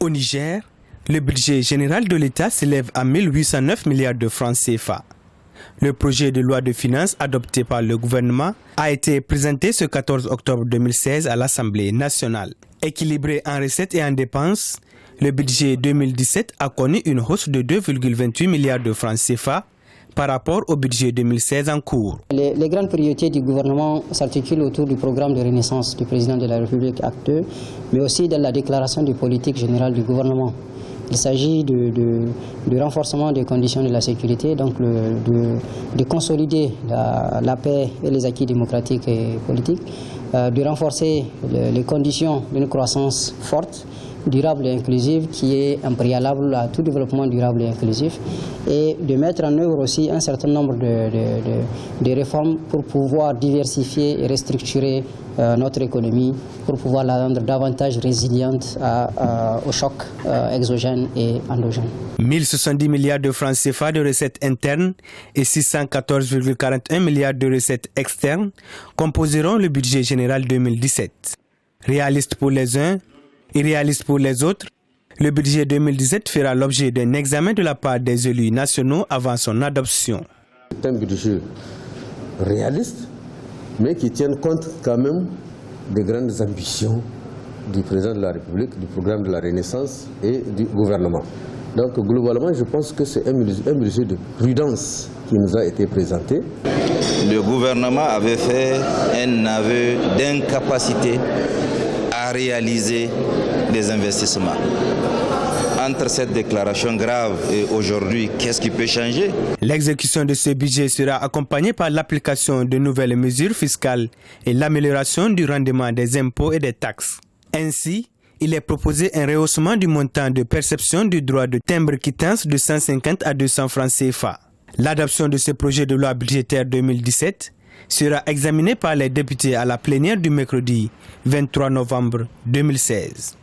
Au Niger, le budget général de l'État s'élève à 1809 milliards de francs CFA. Le projet de loi de finances adopté par le gouvernement a été présenté ce 14 octobre 2016 à l'Assemblée nationale. Équilibré en recettes et en dépenses, le budget 2017 a connu une hausse de 2,28 milliards de francs CFA par rapport au budget 2016 en cours. Les grandes priorités du gouvernement s'articulent autour du programme de renaissance du président de la République Acte II, mais aussi de la déclaration de politique générale du gouvernement. Il s'agit du renforcement des conditions de la sécurité, donc de consolider la paix et les acquis démocratiques et politiques, de renforcer les conditions d'une croissance forte, durable et inclusive qui est un préalable à tout développement durable et inclusif, et de mettre en œuvre aussi un certain nombre de réformes pour pouvoir diversifier et restructurer notre économie, pour pouvoir la rendre davantage résiliente aux chocs exogènes et endogènes. 1070 milliards de francs CFA de recettes internes et 614,41 milliards de recettes externes composeront le budget général 2017. Réaliste pour les uns, irréaliste pour les autres, le budget 2017 fera l'objet d'un examen de la part des élus nationaux avant son adoption. C'est un budget réaliste, mais qui tient compte quand même des grandes ambitions du président de la République, du programme de la Renaissance et du gouvernement. Donc globalement, je pense que c'est un budget de prudence qui nous a été présenté. Le gouvernement avait fait un aveu d'incapacité à réaliser des investissements. Entre cette déclaration grave et aujourd'hui, qu'est-ce qui peut changer? L'exécution de ce budget sera accompagnée par l'application de nouvelles mesures fiscales et l'amélioration du rendement des impôts et des taxes. Ainsi, il est proposé un rehaussement du montant de perception du droit de timbre-quittance de 150 à 200 francs CFA. L'adoption de ce projet de loi budgétaire 2017 sera examinée par les députés à la plénière du mercredi 23 novembre 2016.